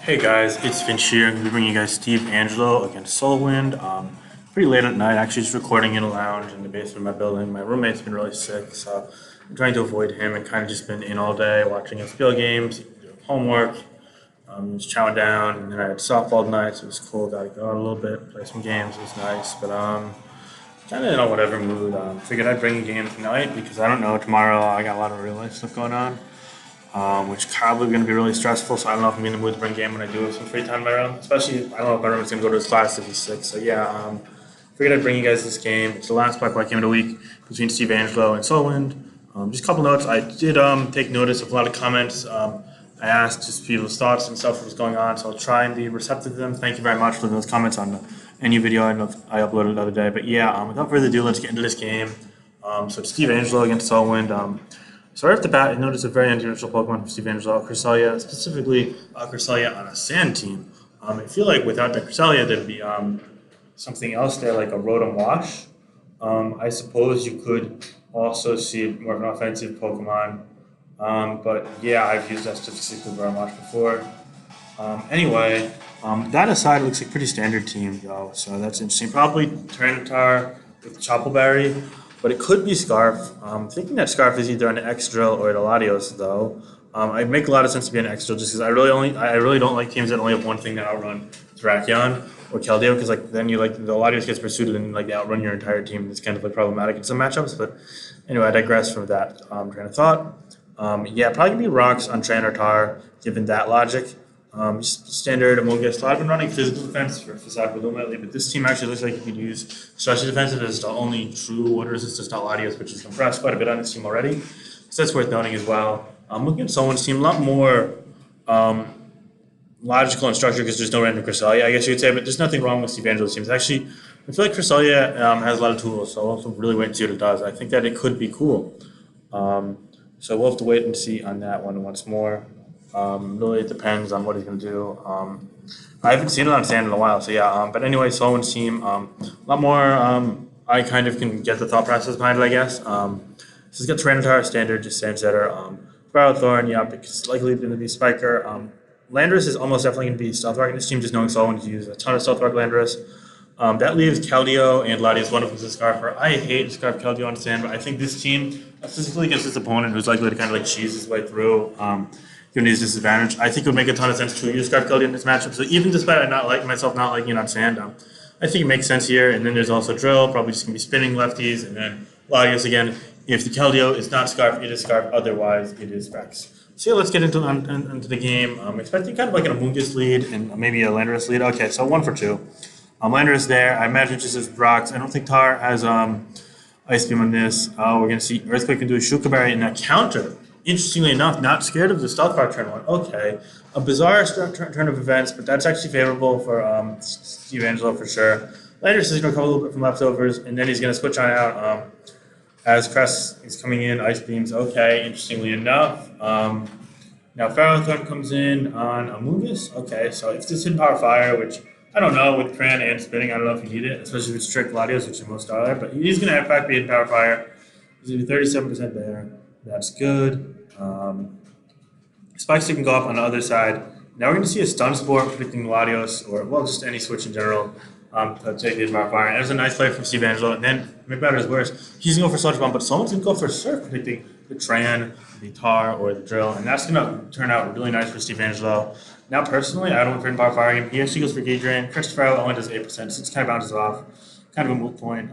Hey guys, it's Finch here. I'm going to be bringing you guys Steve Angelo against SoulWind. Pretty late at night, actually just recording in a lounge in the basement of my building. My roommate's been really sick, so I'm trying to avoid him and kind of just been in all day watching SPL games, doing homework, just chowing down. And then I had softball tonight, so it was cool. Got to go out a little bit, play some games. It was nice, but kind of in a whatever mood. Figured I'd bring a game tonight because I don't know, tomorrow I got a lot of real life stuff going on, which probably going to be really stressful. So I don't know if I'm in the mood to bring a game when I do have some free time in my room. Especially, I don't know if my roommate's going to go to his class if he's sick. So yeah, figured I'd bring you guys this game. It's the last Black White game of the week between Steve Angelo and SoulWind. Just a couple notes. I did take notice of a lot of comments. I asked just people's thoughts and stuff what was going on, so I'll try and be receptive to them. Thank you very much for those comments on any video I uploaded the other day. But yeah, without further ado, let's get into this game. So it's Steve Angelo against SoulWind. So right off the bat, I noticed a very unusual Pokemon from Steve Angelo, Cresselia, specifically Cresselia on a sand team. I feel like without the Cresselia, there'd be something else there, like a Rotom Wash. I suppose you could also see more of an offensive Pokemon. But yeah, I've used that statistically very much before. Anyway, that aside, it looks like a pretty standard team, though, so that's interesting. Probably Tyranitar with Choppleberry, but it could be Scarf. I'm thinking that Scarf is either an X-Drill or an Latios, though. It make a lot of sense to be an X-Drill just because I really don't like teams that only have one thing that outrun Terrakion or Keldeo, because like then you like the Latios gets pursued and like they outrun your entire team. It's kind of like problematic in some matchups, but anyway, I digress from that train of thought. Yeah, probably gonna be Rocks on Tyranitar, given that logic. Just standard Amogus. I've been running physical defense for Facade Balloon lately, but this team actually looks like you could use strategy defensive as the only true water resistance Latios, which is compressed quite a bit on this team already. So that's worth noting as well. Looking at someone's team, a lot more logical and structured because there's no random Cresselia, I guess you could say, but there's nothing wrong with Steve Angelo's teams. Actually, I feel like Cresselia has a lot of tools, so I'll also really wait and see what it does. I think that it could be cool. So we'll have to wait and see on that one once more. Really, it depends on what he's going to do. I haven't seen it on sand in a while, so yeah. But anyway, SoulWind's team, a lot more. I kind of can get the thought process behind it, I guess. So he's got Tyranitar, standard, just sand setter. Thorn, yeah, because likely going to be Spiker. Landorus is almost definitely going to be Stealth Rock in this team, just knowing SoulWind to use a ton of Stealth Rock Landorus. That leaves Keldeo and Latios. One of them is a Scarfer. I hate Scarf Keldeo on sand, but I think this team, physically against this opponent who's likely to kind of like cheese his way through, given his disadvantage, I think it would make a ton of sense to use Scarf Keldeo in this matchup. So even despite I not liking it on sand, I think it makes sense here. And then there's also Drill, probably just going to be spinning lefties, and then Latios again. If the Keldeo is not Scarf, it is Scarf. Otherwise, it is Rex. So yeah, let's get into the game. I'm expecting kind of like an Amoonguss lead and maybe a Landorus lead. Okay, so 1 for 2. Landorus there. I imagine just as Rocks. I don't think Tar has Ice Beam on this. We're going to see Earthquake can do a Shuka Berry and a counter. Interestingly enough, not scared of the Stealth Rock turn 1. Okay, a bizarre turn of events, but that's actually favorable for Steve Angelo for sure. Landorus is going to come a little bit from leftovers, and then he's going to switch on out as Cress is coming in. Ice Beams. Okay, interestingly enough. Now Thorn comes in on Amoonguss. Okay, so if this hidden Power Fire, which I don't know, with Cran and spinning, I don't know if you need it, especially with strict Latios, which most are there, but he's going to in fact be in Power Fire. He's going to be 37% there. That's good. Spikes can go up on the other side. Now we're going to see a Stun Spore predicting Latios, or well, just any switch in general, to take his Power Fire. And there's a nice play from Steve Angelo. And then, make matters worse, he's going to go for Sludge Bomb, but someone's going to go for Surf, predicting the Tran, the Tar, or the Drill. And that's going to turn out really nice for Steve Angelo. Now, personally, I don't want to Power Fire him. He actually goes for Gauge Drain. Christopher only does 8%, so it kind of bounces off. Kind of a moot point.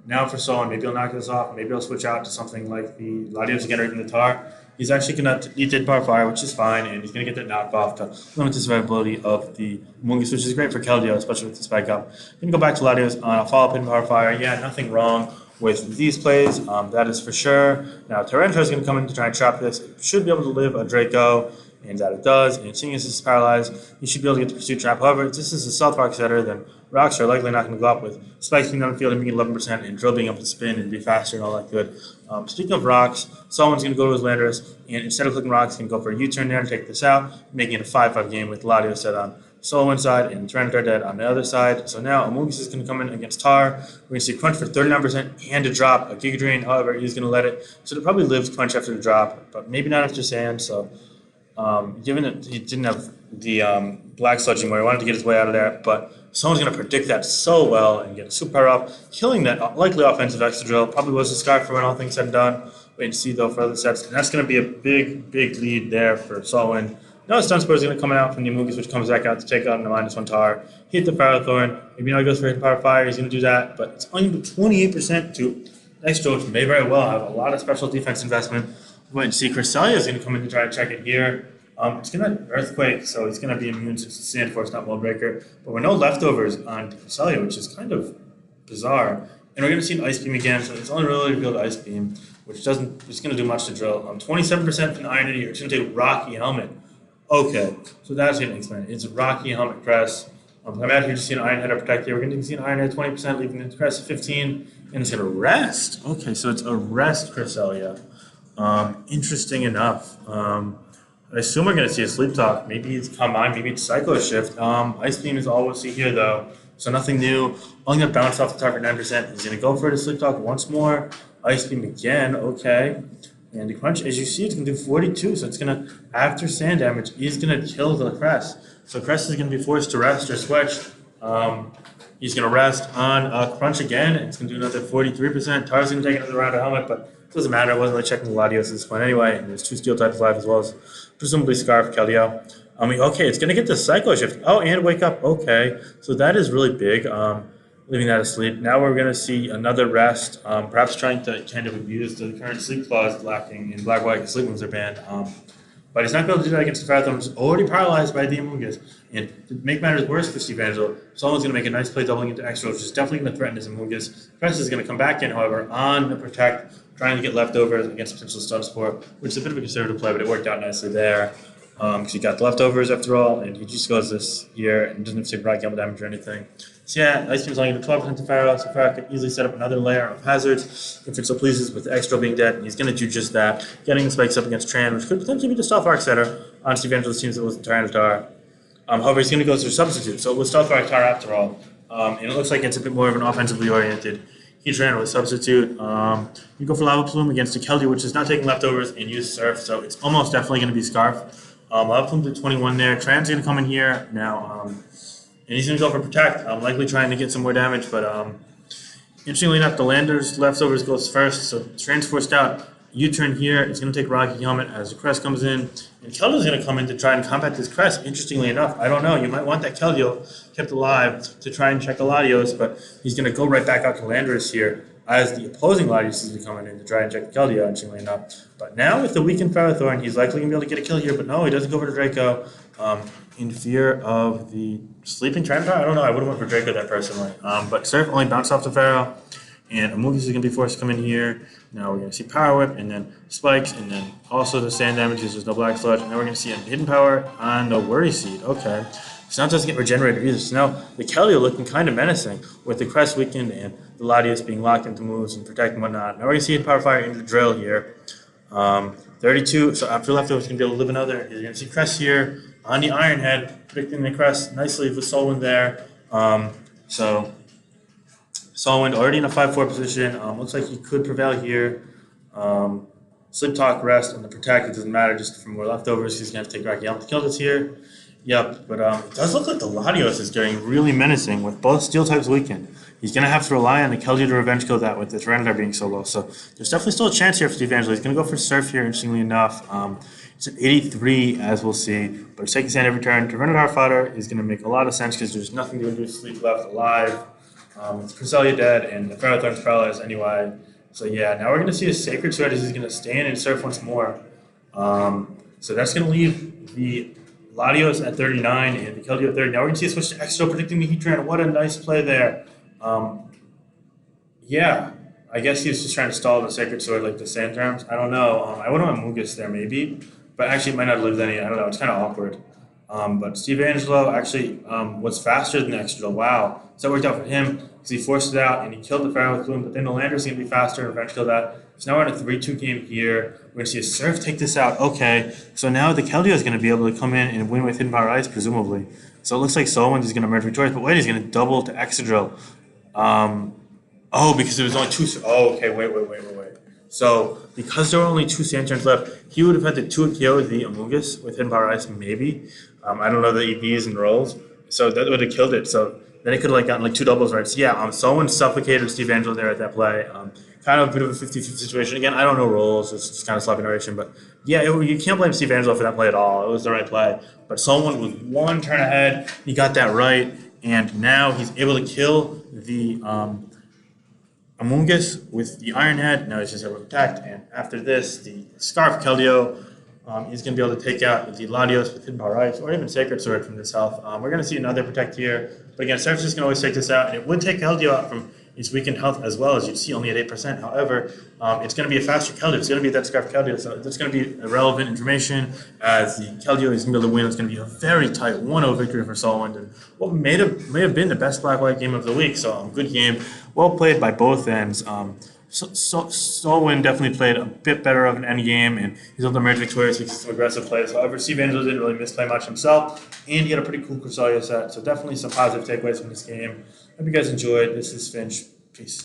Now for SoulWind, maybe he'll knock this off. Maybe he'll switch out to something like the Latios again or even the Tar. He's actually going to, he did Power Fire, which is fine, and he's going to get that knockoff to limit the survivability of the Amoonguss, which is great for Keldeo, especially with the Spike Up. Going to go back to Latios on a follow-up in Power Fire. Yeah, nothing wrong with these plays, that is for sure. Now Tyranitar is going to come in to try and trap this. It should be able to live a Draco, and that it does. And seeing as this is paralyzed, you should be able to get the Pursuit Trap. However, if this is a Stealth Rock setter, then Rocks are likely not going to go up with Spikes being on the field and being 11%, and Drill being able to spin and be faster and all that good. Speaking of Rocks, someone's going to go to his Landorus, and instead of clicking Rocks, he can go for a U-turn there and take this out, making it a 5-5 game with Latios set on SoulWind side and Tyranitar dead on the other side. So now Amoonguss is going to come in against Tar. We're going to see Crunch for 39% and a drop, a Giga Drain. However, he's going to let it. So it probably lives Crunch after the drop, but maybe not after Sand. So given that he didn't have black sludging where he wanted to get his way out of there, but someone's going to predict that so well and get a super up, killing that likely offensive extra drill. Probably was the sky for when all things said and done. Wait and see though for other sets, and that's going to be a big lead there for SoulWind. Now Stun Spur is going to come out from the Amogus, which comes back out to take on the -1 tar. Hit the Firethorn. Maybe now he goes for Hidden Power Fire. He's going to do that, but it's only 28% to extra, which may very well have a lot of special defense investment. Wait and see. Cresselia is going to come in to try to check it here. It's going to Earthquake, so he's going to be immune to Sand Force, not Wall Breaker. But we're no leftovers on Cresselia, which is kind of bizarre. And we're going to see an Ice Beam again, so it's only really revealed Ice Beam, which doesn't, it's going to do much to drill. 27% from the Iron Eater. It's going to take Rocky Helmet. Okay, so that's going to explain it. It's Rocky Helmet Crest. I'm out here to see an Iron Header Protect here. We're going to see an Iron Head 20%, leaving the Crest at 15, and it's going to rest. Okay, so it's a rest Cresselia. Interesting enough. I assume we're going to see a Sleep Talk. Maybe it's Combine, maybe it's Cyclo Shift. Ice Beam is all we'll see here, though. So nothing new. Only going to bounce off the target 9%. He's going to go for the Sleep Talk once more. Ice Beam again. Okay. And the Crunch, as you see, it's going to do 42. So it's going to, after sand damage, he's going to kill the Crest. So Crest is going to be forced to rest or switch. He's going to rest on Crunch again. It's going to do another 43%. Tar's going to take another round of Helmet, but it doesn't matter. I wasn't really checking the Latios at this point anyway. And there's 2 Steel types live as well as presumably Scarf, Keldeo. Okay, it's going to get the Cyclo Shift. Oh, and Wake Up. Okay, so that is really big. Leaving that asleep. Now we're going to see another rest, perhaps trying to kind of abuse the current sleep clause lacking in Black-White because sleep moves are banned. But he's not going to able to do that against the Firethorn, which is already paralyzed by the Amogus. And to make matters worse for Steve Angello, someone's going to make a nice play doubling into extra, which is definitely going to threaten his Amogus. Crest is going to come back in, however, on the Protect, trying to get leftovers against potential Stun Spore, which is a bit of a conservative play, but it worked out nicely there. Because he got the leftovers after all, and he just goes this here and doesn't have to take rock gamble damage or anything. So yeah, Ice Beam's only going to 12% to Pharaoh, so Pharaoh could easily set up another layer of hazards if it so pleases, with the Extra being dead, and he's going to do just that, getting the spikes up against Tran, which could potentially be the Stealth Arc setter on Steve Angello's teams that wasn't Tyranitar. However, he's going to go through Substitute, so with Stealth Arc Tar after all, and it looks like it's a bit more of an offensively oriented Heatran with Substitute. You go for Lava Plume against a Keldeo, which is not taking leftovers, and use Surf, so it's almost definitely going to be Scarf. Lava Plume to 21 there. Tran's going to come in here now, and he's going to go for Protect, likely trying to get some more damage, but interestingly enough, the Lander's leftovers goes first, so Tran's forced out. U-turn here, it's going to take Rocky Helmet as the Crest comes in, and Keldeo's going to come in to try and combat this Crest. Interestingly enough, I don't know, you might want that Keldeo kept alive to try and check the Latios, but he's going to go right back out to Landorus here as the opposing Latios is coming in to try and check the Keldeo, interestingly enough. But now with the weakened Firethorn, he's likely going to be able to get a kill here, but no, he doesn't go for the Draco. In fear of the sleeping Tyranitar? I don't know, I would have went for Draco there personally. But Surf only bounced off the Pharaoh, and Amogus is going to be forced to come in here. Now we're going to see Power Whip, and then Spikes, and then also the Sand damage because there's no Black Sludge. And then we're going to see a Hidden Power on the Worry Seed. Okay. So now it doesn't get regenerated either. So now the Keldeo looking kind of menacing with the Crest weakened and the Latios being locked into moves and Protect and whatnot. Now we're going to see Hidden Power Fire into the Drill here. 32, so after leftovers, he's going to be able to live another. You're going to see Crest here on the Iron Head, predicting the Crest nicely with SoulWind there. So SoulWind already in a 5-4 position. Looks like he could prevail here. Sleep Talk, Rest, and the Protect. It doesn't matter, just from more leftovers. He's going to have to take Rocky Helmet to kill this here. Yep, but it does look like the Latios is getting really menacing with both Steel types weakened. He's going to have to rely on the Keldeo to revenge kill that with the Tyranitar being so low. So there's definitely still a chance here for Steve Angello. He's going to go for Surf here, interestingly enough. It's at 83, as we'll see. But it's taking sand every turn. Tyranitar fodder is going to make a lot of sense because there's nothing to do with Sleep left alive. It's Cresselia dead, and the Firethorn's paralyzed anyway. So yeah, now we're going to see a Sacred Sword as he's going to stand and Surf once more. So that's going to leave the Latios at 39 and the Keldeo at 30. Now we're going to see a switch to Extra predicting the Heatran. What a nice play there. Yeah, I guess he was just trying to stall the Sacred Sword like the Sand Terms. I don't know. I would have went Amogus there maybe, but actually it might not have lived any. I don't know. It's kind of awkward. But Steve Angello actually was faster than the Extra. Wow. So that worked out for him because he forced it out and he killed the Pharaoh with Gloom, but then the Lander's going to be faster and revenge kill that. So now we're in a 3-2 game here. We're going to see a Surf take this out. Okay, so now the Keldeo is going to be able to come in and win with Hidden Power Ice, presumably. So it looks like SoulWind is going to emerge victorious, but wait, he's going to double to Excadrill. Oh, because there was only 2. Oh, okay, wait. So because there were only 2 Sand turns left, he would have had to 2-KO the Amogus with Hidden Power Ice, maybe. I don't know the EVs and rolls, so that would have killed it. So then it could have like gotten like two doubles right. So yeah, someone suffocated Steve Angelo there at that play. Kind of a bit of a 50-50 situation. Again, I don't know rolls. It's just kind of sloppy narration, but yeah, you can't blame Steve Angelo for that play at all. It was the right play. But someone was one turn ahead. He got that right, and now he's able to kill the Amoonguss with the Iron Head. Now he's just able to protect. And after this, the Scarf Keldeo, he's going to be able to take out the Latios with Hidden Power Ice, or even Sacred Sword from this health. We're going to see another protect here. But again, Surface is going to always take this out, and it would take Keldeo out from its weakened health as well, as you see only at 8%. However, it's going to be a faster Keldeo. It's going to be that Scarf Keldeo, so that's going to be irrelevant information as the Keldeo is going to be able to win. It's going to be a very tight 1-0 victory for SoulWind, and what may have been the best Black-White game of the week. So good game, well played by both ends. SoulWind definitely played a bit better of an end game, and he's able to emerge victorious with some aggressive plays. However, Steve Angelo didn't really misplay much himself, and he had a pretty cool Crusalia set. So definitely some positive takeaways from this game. Hope you guys enjoyed. This is Finch. Peace.